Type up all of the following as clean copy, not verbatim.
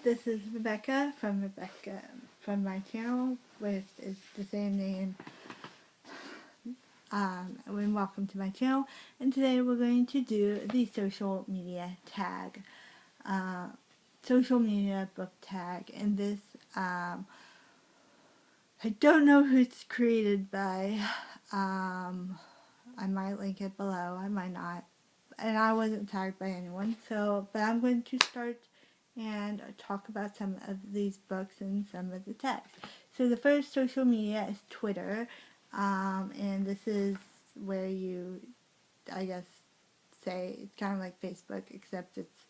this is Rebecca from my channel, which is the same name. And welcome to my channel. And today we're going to do the social media tag, social media book tag. And this, I don't know who it's created by. I might link it below. I might not. And I wasn't tagged by anyone. But I'm going to start and talk about some of these books and some of the tags. So the first social media is Twitter, and this is where you, I guess, say, it's kind of like Facebook, except it's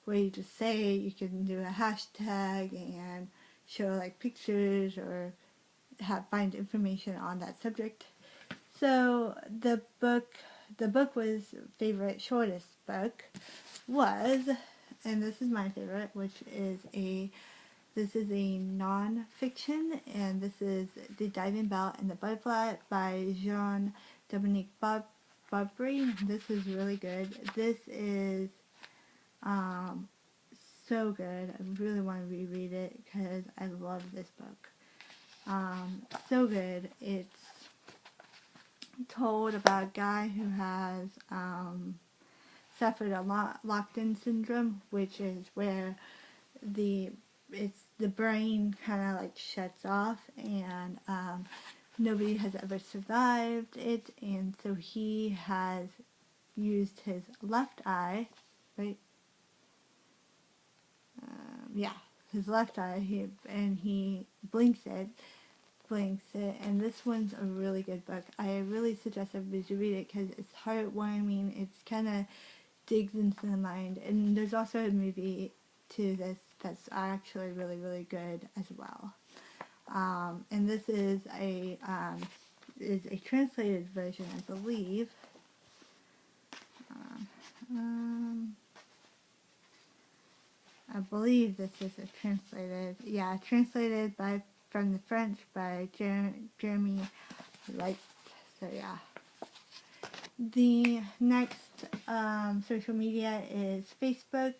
where you just say, you can do a hashtag and show like pictures or find information on that subject. So the book was favorite shortest book was, and this is my favorite, which is this is a non-fiction, and this is The Diving Bell and the Butterfly by Jean-Dominique Barbry. This is really good. This is so good. I really want to reread it because I love this book. So good. It's told about a guy who has suffered a locked-in syndrome, which is where the brain kind of like shuts off, and nobody has ever survived it, and so he has used his left eye, right? Yeah, his left eye. He blinks it, and this one's a really good book. I really suggest everybody to read it because it's heartwarming. It's kind of digs into the mind, and there's also a movie to this that's actually really, really good as well. And this is a translated version, I believe. I believe this is translated from the French by Jeremy Light. So yeah. The next social media is Facebook,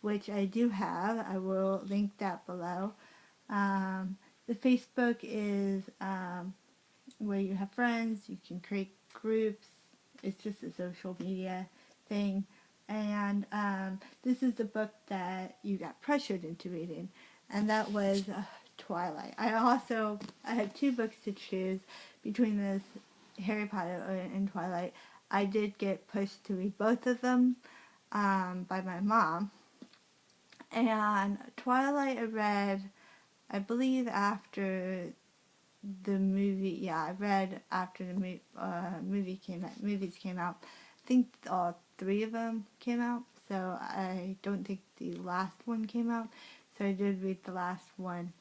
which I do have. I will link that below. The Facebook is where you have friends, you can create groups. It's just a social media thing. And this is the book that you got pressured into reading, and that was Twilight. I had two books to choose between this, Harry Potter and Twilight. I did get pushed to read both of them by my mom. And Twilight I read, I believe, after the movie. Yeah, I read after the movies came out. I think all three of them came out, so I don't think the last one came out. So I did read the last one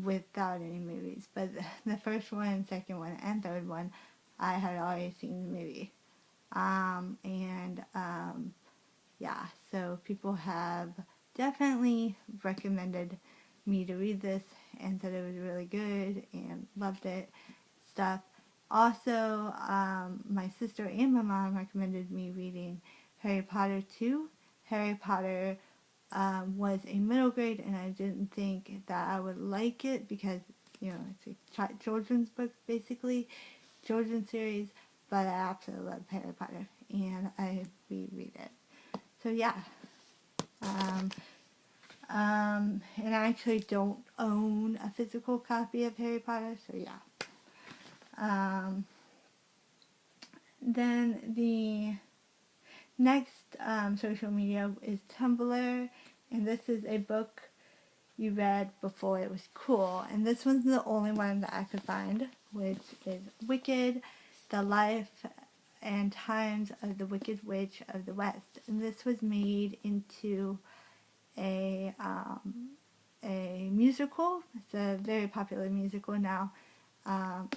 without any movies. But the first one, second one, and third one, I had already seen the movie. Yeah, so people have definitely recommended me to read this and said it was really good and loved it, stuff. Also, my sister and my mom recommended me reading Harry Potter 2. Harry Potter was a middle grade, and I didn't think that I would like it because, it's a children's book, basically, children's series, but I absolutely love Harry Potter, and I reread it. So yeah. And I actually don't own a physical copy of Harry Potter, so yeah. Then the next social media is Tumblr, and this is a book you read before it was cool, and this one's the only one that I could find, which is Wicked, The Life and Times of the Wicked Witch of the West, and this was made into a musical. It's a very popular musical now.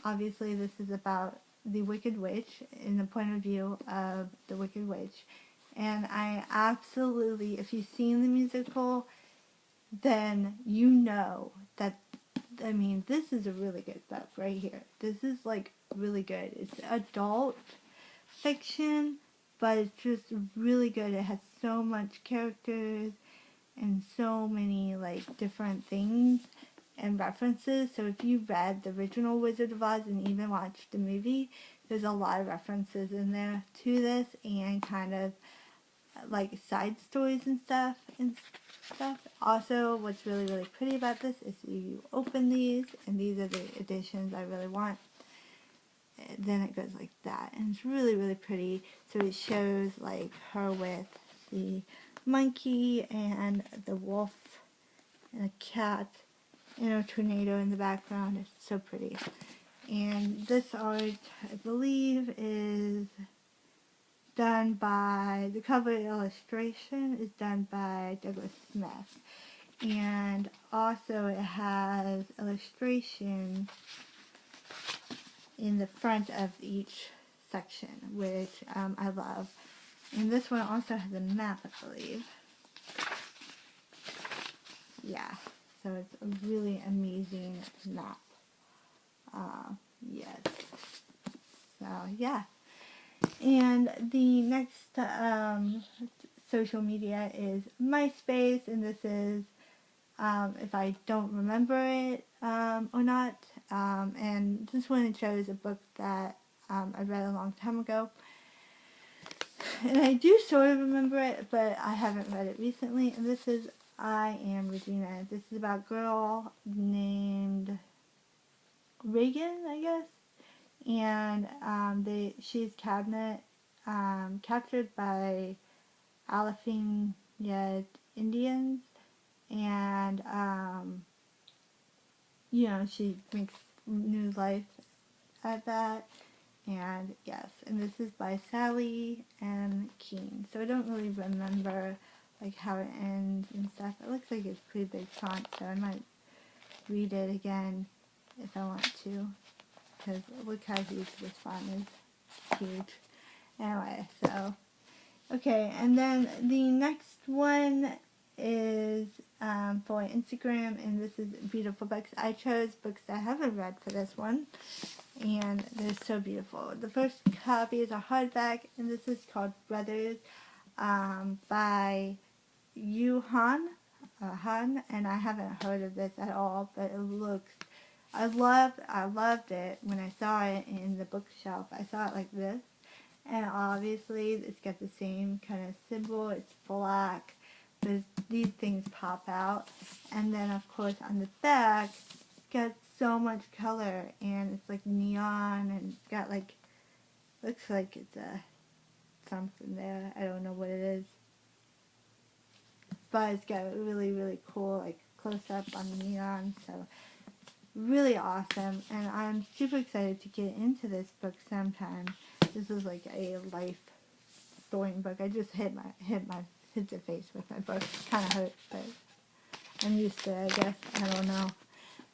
Obviously, this is about the Wicked Witch in the point of view of the Wicked Witch, and I absolutely, if you've seen the musical, then you know that, I mean, this is a really good book right here. This is like really good. It's adult fiction, but it's just really good. It has so much characters, and so many like different things and references. So if you read the original Wizard of Oz and even watched the movie, there's a lot of references in there to this, and kind of like side stories and stuff. Also, what's really, really pretty about this is you open these, and these are the editions I really want. And then it goes like that, and it's really, really pretty. So it shows like her with the monkey and the wolf and a cat and a tornado in the background. It's so pretty. And this art, I believe, is done by, the cover illustration is done by Douglas Smith. And also it has illustration in the front of each section, which I love. And this one also has a map, I believe. Yeah, so it's a really amazing map. Yes. So, yeah. And the next social media is MySpace, and this is, if I don't remember it or not, and this one shows a book that I read a long time ago. And I do sort of remember it, but I haven't read it recently, and this is I Am Regina. This is about a girl named Reagan, I guess, and she's captured by Alafin Indians, and she makes new life at that. And yes, and this is by Sally and Keen. So I don't really remember like how it ends and stuff. It looks like it's pretty big font, so I might read it again if I want to, because look how huge this font is. Huge. Anyway, so okay, and then the next one is for Instagram, and this is beautiful books. I chose books I haven't read for this one, and they're so beautiful. The first copy is a hardback, and this is called Brothers by Han, and I haven't heard of this at all, but it looks, I loved it when I saw it in the bookshelf. I saw it like this, and obviously it's got the same kind of symbol. It's black, but these things pop out, and then of course on the back it's got so much color, and it's like neon, and it's got like, looks like it's something there. I don't know what it is, but it's got a really, really cool like close up on the neon. So really awesome, and I'm super excited to get into this book sometime. This is like a life story book. I just hit the face with my book. Kind of hurt, but I'm used to it, I guess. I don't know.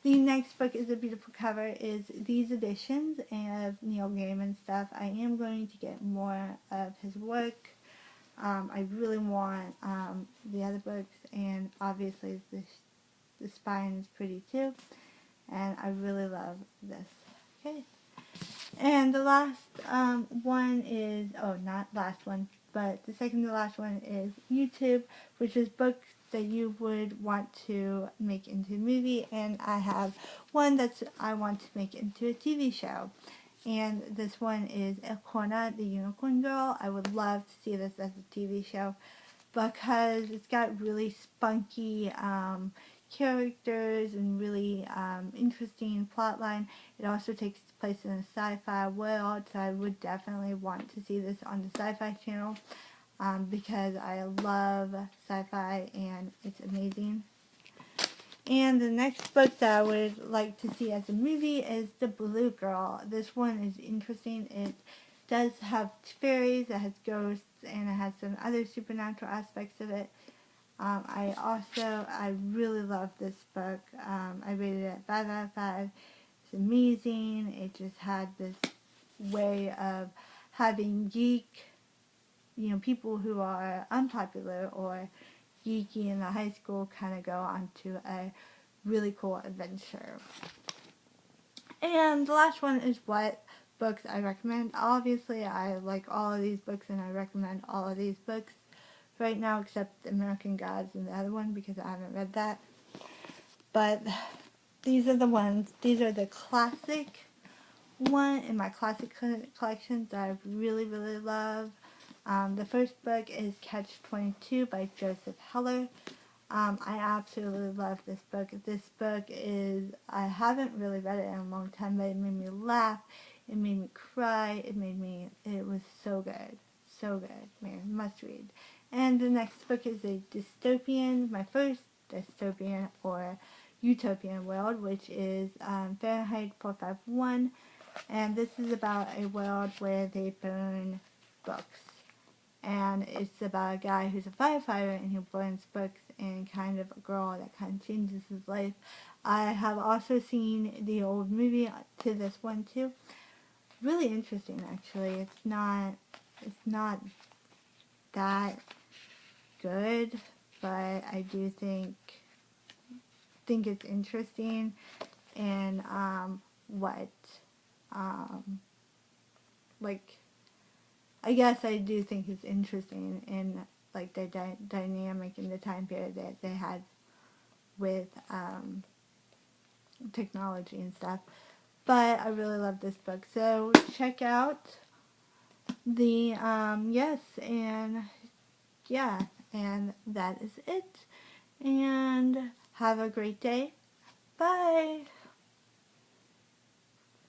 The next book is a beautiful cover. Is these editions of Neil Gaiman stuff. I am going to get more of his work. I really want the other books, and obviously the spine is pretty too. And I really love this. Okay. And the last one is, not last one, but the second to last one is YouTube, which is books that you would want to make into a movie. And I have one that I want to make into a TV show. And this one is Acorna, the Unicorn Girl. I would love to see this as a TV show because it's got really spunky characters and really interesting plotline. It also takes place in a sci-fi world, so I would definitely want to see this on the Sci-Fi Channel because I love sci-fi and it's amazing. And the next book that I would like to see as a movie is The Blue Girl. This one is interesting. It does have fairies, it has ghosts, and it has some other supernatural aspects of it. I really love this book. I rated it at 5 out of 5. It's amazing. It just had this way of having people who are unpopular or geeky in the high school kind of go onto a really cool adventure. And the last one is what books I recommend. Obviously, I like all of these books and I recommend all of these books, right now, except American Gods and the other one because I haven't read that. But these are the ones. These are the classic one in my classic collections that I really, really love. The first book is Catch-22 by Joseph Heller. I absolutely love this book. This book is, I haven't really read it in a long time, but it made me laugh, it made me cry, it was so good. So good. Man, must read. And the next book is a dystopian, my first dystopian or utopian world, which is Fahrenheit 451. And this is about a world where they burn books. And it's about a guy who's a firefighter and he burns books, and kind of a girl that kind of changes his life. I have also seen the old movie to this one too. Really interesting, actually. It's not that good, but I do think it's interesting, and what like, I guess I do think it's interesting in like the dynamic in the time period that they had with technology and stuff. But I really love this book, so check out the yes, and yeah, and that is it. And have a great day. Bye.